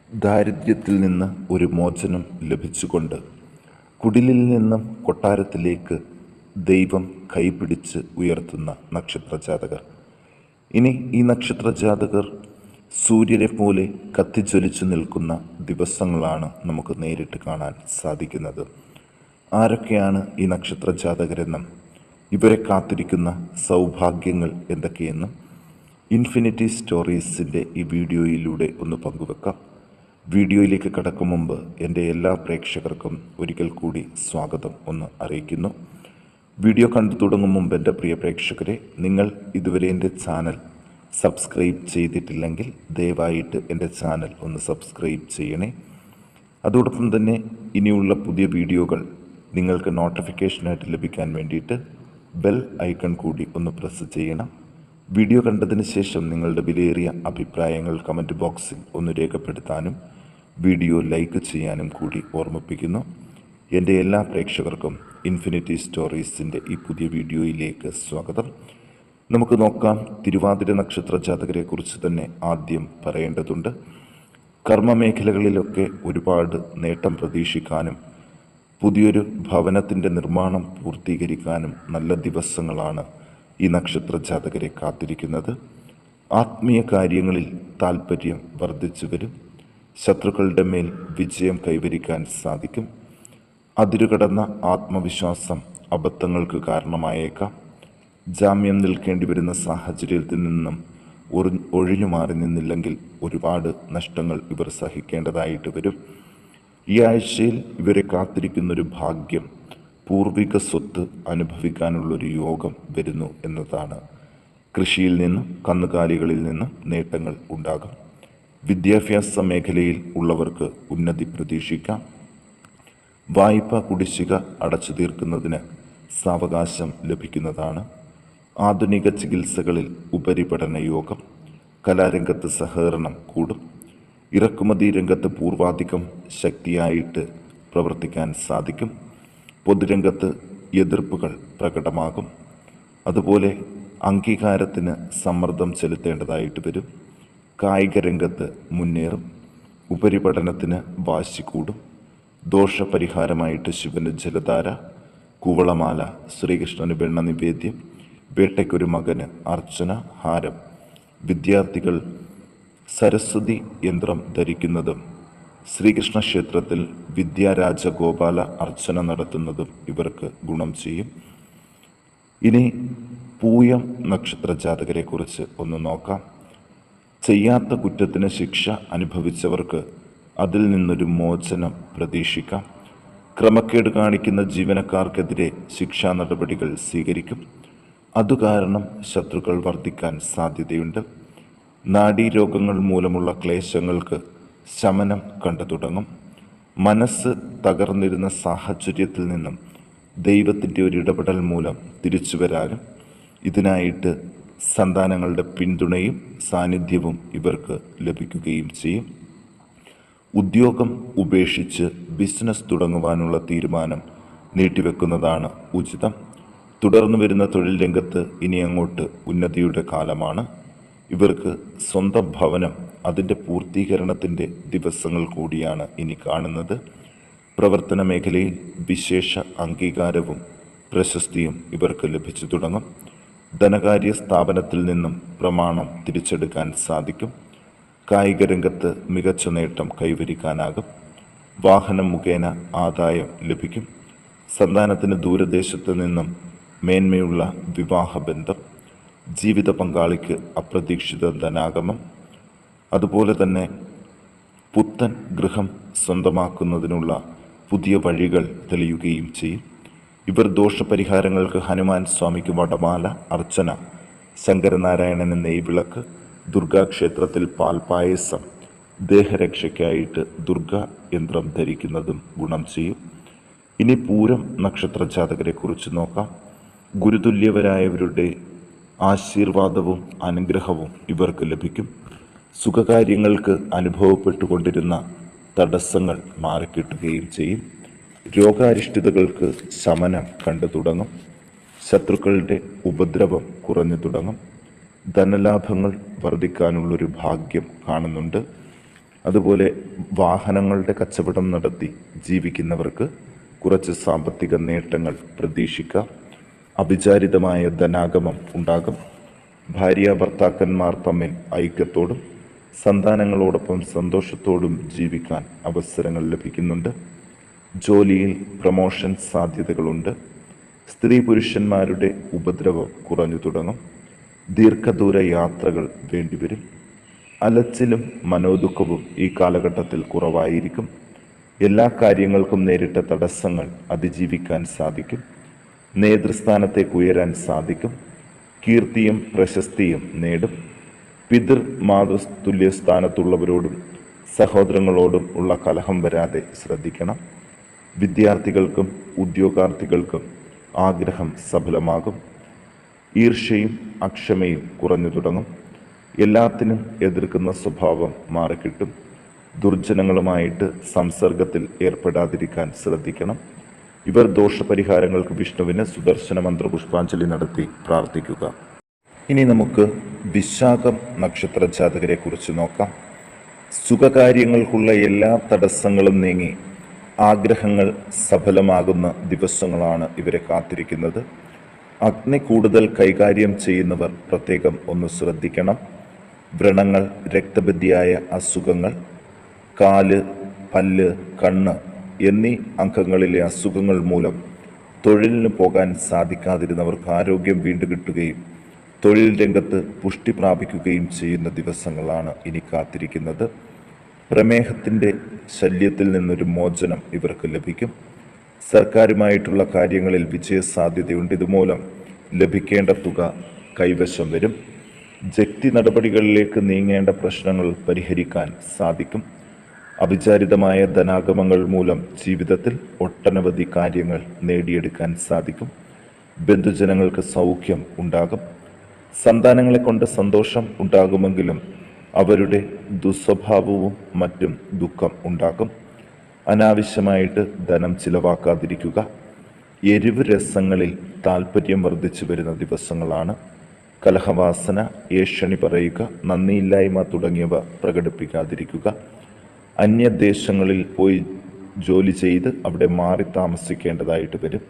ദാരിദ്ര്യത്തിൽ നിന്ന് ഒരു മോചനം ലഭിച്ചുകൊണ്ട് കുടിലിൽ നിന്നും കൊട്ടാരത്തിലേക്ക് ദൈവം കൈപിടിച്ച് ഉയർത്തുന്ന നക്ഷത്രജാതകർ. ഇനി ഈ നക്ഷത്രജാതകർ സൂര്യനെ പോലെ കത്തിജ്വലിച്ചു നിൽക്കുന്ന ദിവസങ്ങളാണ് നമുക്ക് നേരിട്ട് കാണാൻ സാധിക്കുന്നത്. ആരൊക്കെയാണ് ഈ നക്ഷത്രജാതകരെന്നും ഇവരെ കാത്തിരിക്കുന്ന സൗഭാഗ്യങ്ങൾ എന്തൊക്കെയെന്നും ഇൻഫിനിറ്റി സ്റ്റോറീസിൻ്റെ ഈ വീഡിയോയിലൂടെ ഒന്ന് പങ്കുവെക്കാം. വീഡിയോയിലേക്ക് കടക്കും മുമ്പ് എൻ്റെ എല്ലാ പ്രേക്ഷകർക്കും ഒരിക്കൽ കൂടി സ്വാഗതം ഒന്ന് അറിയിക്കുന്നു. വീഡിയോ കണ്ടു തുടങ്ങും മുമ്പ് എൻ്റെ പ്രിയ പ്രേക്ഷകരെ, നിങ്ങൾ ഇതുവരെ എൻ്റെ ചാനൽ സബ്സ്ക്രൈബ് ചെയ്തിട്ടില്ലെങ്കിൽ ദയവായിട്ട് എൻ്റെ ചാനൽ ഒന്ന് സബ്സ്ക്രൈബ് ചെയ്യണേ. അതോടൊപ്പം തന്നെ ഇനിയുള്ള പുതിയ വീഡിയോകൾ നിങ്ങൾക്ക് നോട്ടിഫിക്കേഷനായിട്ട് ലഭിക്കാൻ വേണ്ടിയിട്ട് ബെൽ ഐക്കൺ കൂടി ഒന്ന് പ്രസ് ചെയ്യണം. വീഡിയോ കണ്ടതിന് ശേഷം നിങ്ങളുടെ വിലയേറിയ അഭിപ്രായങ്ങൾ കമൻറ്റ് ബോക്സിൽ ഒന്ന് രേഖപ്പെടുത്താനും വീഡിയോ ലൈക്ക് ചെയ്യാനും കൂടി ഓർമ്മിപ്പിക്കുന്നു. എൻ്റെ എല്ലാ പ്രേക്ഷകർക്കും ഇൻഫിനിറ്റി സ്റ്റോറീസിൻ്റെ ഈ പുതിയ വീഡിയോയിലേക്ക് സ്വാഗതം. നമുക്ക് നോക്കാം. തിരുവാതിര നക്ഷത്ര ജാതകരെക്കുറിച്ച് തന്നെ ആദ്യം പറയേണ്ടതുണ്ട്. കർമ്മമേഖലകളിലൊക്കെ ഒരുപാട് നേട്ടം പ്രതീക്ഷിക്കാനും പുതിയൊരു ഭവനത്തിൻ്റെ നിർമ്മാണം പൂർത്തീകരിക്കാനും നല്ല ദിവസങ്ങളാണ് ഈ നക്ഷത്ര ജാതകരെ കാത്തിരിക്കുന്നത്. ആത്മീയ കാര്യങ്ങളിൽ താൽപ്പര്യം വർദ്ധിച്ചു വരും. ശത്രുക്കളുടെ മേൽ വിജയം കൈവരിക്കാൻ സാധിക്കും. അതിരുകടന്ന ആത്മവിശ്വാസം അബദ്ധങ്ങൾക്ക് കാരണമായേക്കാം. ജാമ്യം നിൽക്കേണ്ടി വരുന്ന സാഹചര്യത്തിൽ നിന്നും ഒഴിഞ്ഞു മാറി നിന്നില്ലെങ്കിൽ ഒരുപാട് നഷ്ടങ്ങൾ ഇവർ സഹിക്കേണ്ടതായിട്ട് വരും. ഈ ആഴ്ചയിൽ ഇവരെ കാത്തിരിക്കുന്നൊരു ഭാഗ്യം, പൂർവിക സ്വത്ത് അനുഭവിക്കാനുള്ളൊരു യോഗം വരുന്നു എന്നതാണ്. കൃഷിയിൽ നിന്നും കന്നുകാലികളിൽ നിന്നും നേട്ടങ്ങൾ ഉണ്ടാകും. വിദ്യാഭ്യാസ മേഖലയിൽ ഉള്ളവർക്ക് ഉന്നതി പ്രതീക്ഷിക്കാം. വായ്പ കുടിശ്ശിക അടച്ചു തീർക്കുന്നതിന് സാവകാശം ലഭിക്കുന്നതാണ്. ആധുനിക ചികിത്സകളിൽ ഉപരിപഠന യോഗം. കലാരംഗത്ത് സഹകരണം കൂടും. ഇറക്കുമതി രംഗത്ത് പൂർവാധികം ശക്തിയായിട്ട് പ്രവർത്തിക്കാൻ സാധിക്കും. പൊതുരംഗത്ത് എതിർപ്പുകൾ പ്രകടമാകും. അതുപോലെ അംഗീകാരത്തിന് സമ്മർദ്ദം ചെലുത്തേണ്ടതായിട്ട് വരും. കായിക രംഗത്ത് മുന്നേറും. ഉപരിപഠനത്തിന് വാശി കൂടും. ദോഷപരിഹാരമായിട്ട് ശിവന് ജലധാര, കൂവളമാല, ശ്രീകൃഷ്ണന് വെണ്ണ നിവേദ്യം, വേട്ടയ്ക്കൊരു മകന് അർച്ചന, ഹാരം. വിദ്യാർത്ഥികൾ സരസ്വതി യന്ത്രം ധരിക്കുന്നതും ശ്രീകൃഷ്ണ ക്ഷേത്രത്തിൽ വിദ്യാരാജഗോപാല അർച്ചന നടത്തുന്നതും ഇവർക്ക് ഗുണം ചെയ്യും. ഇനി പൂയം നക്ഷത്ര ജാതകരെക്കുറിച്ച് ഒന്ന് നോക്കാം. ചെയ്യാത്ത കുറ്റത്തിന് ശിക്ഷ അനുഭവിച്ചവർക്ക് അതിൽ നിന്നൊരു മോചനം പ്രതീക്ഷിക്കാം. ക്രമക്കേട് കാണിക്കുന്ന ജീവനക്കാർക്കെതിരെ ശിക്ഷാ നടപടികൾ സ്വീകരിക്കും. അതുകാരണം ശത്രുക്കൾ വർദ്ധിക്കാൻ സാധ്യതയുണ്ട്. നാഡീരോഗങ്ങൾ മൂലമുള്ള ക്ലേശങ്ങൾക്ക് ശമനം കണ്ടു തുടങ്ങും. മനസ്സ് തകർന്നിരുന്ന സാഹചര്യത്തിൽ നിന്നും ദൈവത്തിൻ്റെ ഒരു ഇടപെടൽ മൂലം തിരിച്ചു വരാനും ഇതിനായിട്ട് സന്താനങ്ങളുടെ പിന്തുണയും സാന്നിധ്യവും ഇവർക്ക് ലഭിക്കുകയും ചെയ്യും. ഉദ്യോഗം ഉപേക്ഷിച്ച് ബിസിനസ് തുടങ്ങുവാനുള്ള തീരുമാനം നീട്ടിവെക്കുന്നതാണ് ഉചിതം. തുടർന്നു വരുന്ന തൊഴിൽ രംഗത്ത് ഇനി അങ്ങോട്ട് ഉന്നതിയുടെ കാലമാണ്. ഇവർക്ക് സ്വന്തം ഭവനം, അതിൻ്റെ പൂർത്തീകരണത്തിൻ്റെ ദിവസങ്ങൾ കൂടിയാണ് ഇനി കാണുന്നത്. പ്രവർത്തന മേഖലയിൽ വിശേഷ അംഗീകാരവും പ്രശസ്തിയും ഇവർക്ക് ലഭിച്ചു തുടങ്ങും. ധനകാര്യ സ്ഥാപനത്തിൽ നിന്നും പ്രമാണം തിരിച്ചെടുക്കാൻ സാധിക്കും. കായിക രംഗത്ത് മികച്ച നേട്ടം കൈവരിക്കാനാകും. വാഹനം മുഖേന ആദായം ലഭിക്കും. സന്താനത്തിന് ദൂരദേശത്ത് നിന്നും മേന്മയുള്ള വിവാഹബന്ധം. ജീവിത പങ്കാളിക്ക് അപ്രതീക്ഷിത ധനാഗമം. അതുപോലെ തന്നെ പുത്തൻ ഗൃഹം സ്വന്തമാക്കുന്നതിനുള്ള പുതിയ വഴികൾ തെളിയുകയും ചെയ്യും. ഇവർ ദോഷപരിഹാരങ്ങൾക്ക് ഹനുമാൻ സ്വാമിക്ക് വടമാല അർച്ചന, ശങ്കരനാരായണന് നെയ്വിളക്ക്, ദുർഗാക്ഷേത്രത്തിൽ പാൽപായസം, ദേഹരക്ഷയ്ക്കായിട്ട് ദുർഗാ യന്ത്രം ധരിക്കുന്നതും ഗുണം ചെയ്യും. ഇനി പൂരം നക്ഷത്ര ജാതകരെക്കുറിച്ച് നോക്കാം. ഗുരുതുല്യവരായവരുടെ ആശീർവാദവും അനുഗ്രഹവും ഇവർക്ക് ലഭിക്കും. സുഖകാര്യങ്ങൾക്ക് അനുഭവപ്പെട്ടുകൊണ്ടിരുന്ന തടസ്സങ്ങൾ മാറിക്കിട്ടുകയും ചെയ്യും. രോഗാരിഷ്ഠിതകൾക്ക് ശമനം കണ്ടു തുടങ്ങും. ശത്രുക്കളുടെ ഉപദ്രവം കുറഞ്ഞു തുടങ്ങും. ധനലാഭങ്ങൾ വർദ്ധിക്കാനുള്ളൊരു ഭാഗ്യം കാണുന്നുണ്ട്. അതുപോലെ വാഹനങ്ങളുടെ കച്ചവടം നടത്തി ജീവിക്കുന്നവർക്ക് കുറച്ച് സാമ്പത്തിക നേട്ടങ്ങൾ പ്രതീക്ഷിക്കാം. അവിചാരിതമായ ധനാഗമം ഉണ്ടാകും. ഭാര്യ ഭർത്താക്കന്മാർ തമ്മിൽ ഐക്യത്തോടും സന്താനങ്ങളോടൊപ്പം സന്തോഷത്തോടും ജീവിക്കാൻ അവസരങ്ങൾ ലഭിക്കുന്നുണ്ട്. ജോലിയിൽ പ്രമോഷൻ സാധ്യതകളുണ്ട്. സ്ത്രീ പുരുഷന്മാരുടെ ഉപദ്രവം കുറഞ്ഞു തുടങ്ങും. ദീർഘദൂര യാത്രകൾ വേണ്ടിവരും. അലച്ചിലും മനോദുഃഖവും ഈ കാലഘട്ടത്തിൽ കുറവായിരിക്കും. എല്ലാ കാര്യങ്ങൾക്കും നേരിട്ട തടസ്സങ്ങൾ അതിജീവിക്കാൻ സാധിക്കും. നേതൃസ്ഥാനത്തേക്ക് ഉയരാൻ സാധിക്കും. കീർത്തിയും പ്രശസ്തിയും നേടും. പിതൃ മാതൃതുല്യസ്ഥാനത്തുള്ളവരോടും സഹോദരങ്ങളോടും ഉള്ള കലഹം വരാതെ ശ്രദ്ധിക്കണം. വിദ്യാർത്ഥികൾക്കും ഉദ്യോഗാർത്ഥികൾക്കും ആഗ്രഹം സഫലമാകും. ഈർഷ്യയും അക്ഷമയും കുറഞ്ഞു തുടങ്ങും. എല്ലാത്തിനും എതിർക്കുന്ന സ്വഭാവം മാറിക്കിട്ടും. ദുർജനങ്ങളുമായിട്ട് സംസർഗത്തിൽ ഏർപ്പെടാതിരിക്കാൻ ശ്രദ്ധിക്കണം. ഇവർ ദോഷപരിഹാരങ്ങൾക്ക് വിഷ്ണുവിന് സുദർശന മന്ത്ര പുഷ്പാഞ്ജലി നടത്തി പ്രാർത്ഥിക്കുക. ഇനി നമുക്ക് വിശാഖം നക്ഷത്ര ജാതകരെ കുറിച്ച് നോക്കാം. സുഖകാര്യങ്ങൾക്കുള്ള എല്ലാ തടസ്സങ്ങളും നീങ്ങി ആഗ്രഹങ്ങൾ സഫലമാകുന്ന ദിവസങ്ങളാണ് ഇവരെ കാത്തിരിക്കുന്നത്. അഗ്നി കൂടുതൽ കൈകാര്യം ചെയ്യുന്നവർ പ്രത്യേകം ഒന്ന് ശ്രദ്ധിക്കണം. വ്രണങ്ങൾ, രക്തബന്ധിയായ അസുഖങ്ങൾ, കാല്, പല്ല്, കണ്ണ് എന്നീ അംഗങ്ങളിലെ അസുഖങ്ങൾ മൂലം തൊഴിലിന് പോകാൻ സാധിക്കാതിരുന്നവർക്ക് ആരോഗ്യം വീണ്ടുകിട്ടുകയും തൊഴിൽ രംഗത്ത് പുഷ്ടി പ്രാപിക്കുകയും ചെയ്യുന്ന ദിവസങ്ങളാണ് ഇനി കാത്തിരിക്കുന്നത്. പ്രമേഹത്തിൻ്റെ ശല്യത്തിൽ നിന്നൊരു മോചനം ഇവർക്ക് ലഭിക്കും. സർക്കാരുമായിട്ടുള്ള കാര്യങ്ങളിൽ വിജയസാധ്യതയുണ്ട്. ഇതുമൂലം ലഭിക്കേണ്ട തുക കൈവശം വരും. ജപ്തി നടപടികളിലേക്ക് നീങ്ങേണ്ട പ്രശ്നങ്ങൾ പരിഹരിക്കാൻ സാധിക്കും. അവിചാരിതമായ ധനാഗമങ്ങൾ മൂലം ജീവിതത്തിൽ ഒട്ടനവധി കാര്യങ്ങൾ നേടിയെടുക്കാൻ സാധിക്കും. ബന്ധുജനങ്ങൾക്ക് സൗഖ്യം ഉണ്ടാകും. സന്താനങ്ങളെ കൊണ്ട് സന്തോഷം ഉണ്ടാകുമെങ്കിലും അവരുടെ ദുസ്വഭാവവും മറ്റും ദുഃഖം ഉണ്ടാക്കും. അനാവശ്യമായിട്ട് ധനം ചിലവാക്കാതിരിക്കുക. എരിവ് രസങ്ങളിൽ താല്പര്യം വർദ്ധിച്ചു വരുന്ന ദിവസങ്ങളാണ്. കലഹവാസന, ഏഷണി പറയുക, നന്ദിയില്ലായ്മ തുടങ്ങിയവ പ്രകടിപ്പിക്കാതിരിക്കുക. അന്യദേശങ്ങളിൽ പോയി ജോലി ചെയ്ത് അവിടെ മാറി താമസിക്കേണ്ടതായിട്ട് വരും.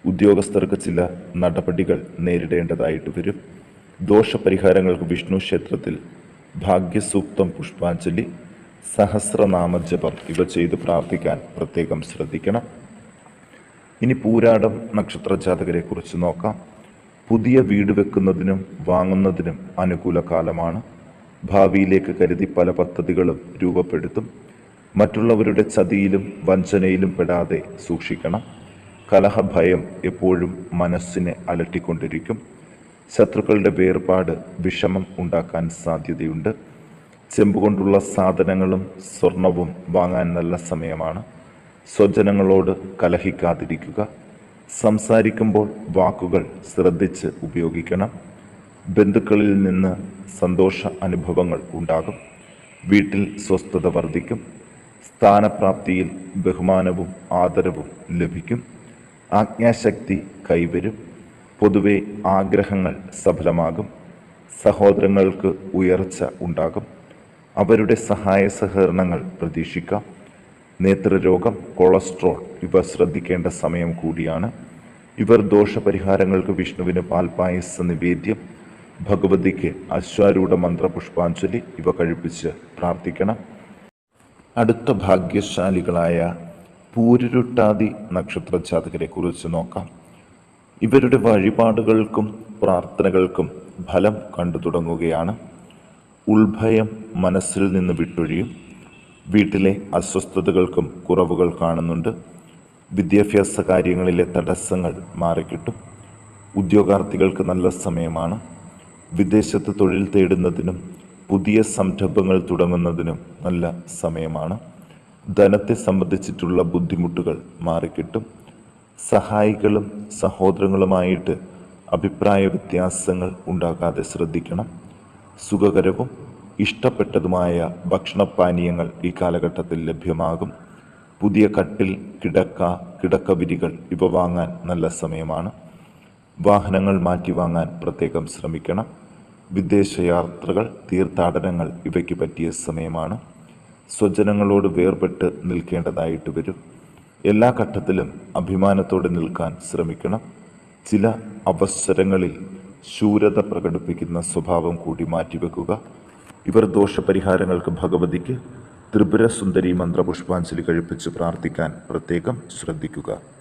ഉദ്യോഗസ്ഥർക്ക് ചില നടപടികൾ നേരിടേണ്ടതായിട്ട് വരും. ദോഷപരിഹാരങ്ങൾക്ക് വിഷ്ണു ക്ഷേത്രത്തിൽ ഭാഗ്യസൂക്തം പുഷ്പാഞ്ജലി, സഹസ്രനാമജപം ഇവ ചെയ്ത് പ്രാർത്ഥിക്കാൻ പ്രത്യേകം ശ്രദ്ധിക്കണം. ഇനി പൂരാടം നക്ഷത്ര ജാതകരെ കുറിച്ച് നോക്കാം. പുതിയ വീട് വെക്കുന്നതിനും വാങ്ങുന്നതിനും അനുകൂല കാലമാണ്. ഭാവിയിലേക്ക് കരുതി പല പദ്ധതികളും രൂപപ്പെടുത്തും. മറ്റുള്ളവരുടെ ചതിയിലും വഞ്ചനയിലും പെടാതെ സൂക്ഷിക്കണം. കലഹഭയം എപ്പോഴും മനസ്സിനെ അലട്ടിക്കൊണ്ടിരിക്കും. ശത്രുക്കളുടെ വേർപാട് വിഷമം ഉണ്ടാക്കാൻ സാധ്യതയുണ്ട്. ചെമ്പുകൊണ്ടുള്ള സാധനങ്ങളും സ്വർണവും വാങ്ങാൻ നല്ല സമയമാണ്. സ്വജനങ്ങളോട് കലഹിക്കാതിരിക്കുക. സംസാരിക്കുമ്പോൾ വാക്കുകൾ ശ്രദ്ധിച്ച് ഉപയോഗിക്കണം. ബന്ധുക്കളിൽ നിന്ന് സന്തോഷ അനുഭവങ്ങൾ ഉണ്ടാകും. വീട്ടിൽ സ്വസ്ഥത വർദ്ധിക്കും. സ്ഥാനപ്രാപ്തിയിൽ ബഹുമാനവും ആദരവും ലഭിക്കും. ആജ്ഞാശക്തി കൈവരും. പൊതുവെ ആഗ്രഹങ്ങൾ സഫലമാകും. സഹോദരങ്ങൾക്ക് ഉയർച്ച ഉണ്ടാകും. അവരുടെ സഹായ സഹകരണങ്ങൾ പ്രതീക്ഷിക്കാം. നേത്രരോഗം, കൊളസ്ട്രോൾ ഇവ ശ്രദ്ധിക്കേണ്ട സമയം കൂടിയാണ്. ഇവർ ദോഷപരിഹാരങ്ങൾക്ക് വിഷ്ണുവിന് പാൽപായസ നിവേദ്യം, ഭഗവതിക്ക് അശ്വാരൂഢ മന്ത്ര പുഷ്പാഞ്ജലി ഇവ കഴിപ്പിച്ച് പ്രാർത്ഥിക്കണം. അടുത്ത ഭാഗ്യശാലികളായ പൂരുരുട്ടാതി നക്ഷത്ര ജാതകരെ കുറിച്ച് നോക്കാം. ഇവരുടെ വഴിപാടുകൾക്കും പ്രാർത്ഥനകൾക്കും ഫലം കണ്ടു തുടങ്ങുകയാണ്. ഉൾഭയം മനസ്സിൽ നിന്ന് വിട്ടൊഴിയും. വീട്ടിലെ അസ്വസ്ഥതകൾക്കും കുറവുകൾ കാണുന്നുണ്ട്. വിദ്യാഭ്യാസ കാര്യങ്ങളിലെ തടസ്സങ്ങൾ മാറിക്കിട്ടും. ഉദ്യോഗാർത്ഥികൾക്ക് നല്ല സമയമാണ്. വിദേശത്ത് തൊഴിൽ തേടുന്നതിനും പുതിയ സംരംഭങ്ങൾ തുടങ്ങുന്നതിനും നല്ല സമയമാണ്. ധനത്തെ സംബന്ധിച്ചിട്ടുള്ള ബുദ്ധിമുട്ടുകൾ മാറിക്കിട്ടും. സഹായികളും സഹോദരങ്ങളുമായിട്ട് അഭിപ്രായ വ്യത്യാസങ്ങൾ ഉണ്ടാകാതെ ശ്രദ്ധിക്കണം. സുഖകരവും ഇഷ്ടപ്പെട്ടതുമായ ഭക്ഷണപാനീയങ്ങൾ ഈ കാലഘട്ടത്തിൽ ലഭ്യമാകും. പുതിയ കട്ടിൽ, കിടക്കവിരികൾ ഇവ വാങ്ങാൻ നല്ല സമയമാണ്. വാഹനങ്ങൾ മാറ്റി വാങ്ങാൻ പ്രത്യേകം ശ്രമിക്കണം. വിദേശയാത്രകൾ, തീർത്ഥാടനങ്ങൾ ഇവയ്ക്ക് പറ്റിയ സമയമാണ്. സ്വജനങ്ങളോട് വേർപെട്ട് നിൽക്കേണ്ടതായിട്ട് വരും. എല്ലാ ഘട്ടത്തിലും അഭിമാനത്തോടെ നിൽക്കാൻ ശ്രമിക്കണം. ചില അവസരങ്ങളിൽ ശൂരത പ്രകടിപ്പിക്കുന്ന സ്വഭാവം കൂടി മാറ്റിവെക്കുക. ഇവർ ദോഷപരിഹാരങ്ങൾക്ക് ഭഗവതിക്ക് ത്രിപുരസുന്ദരി മന്ത്രപുഷ്പാഞ്ജലി കഴിപ്പിച്ച് പ്രാർത്ഥിക്കാൻ പ്രത്യേകം ശ്രദ്ധിക്കുക.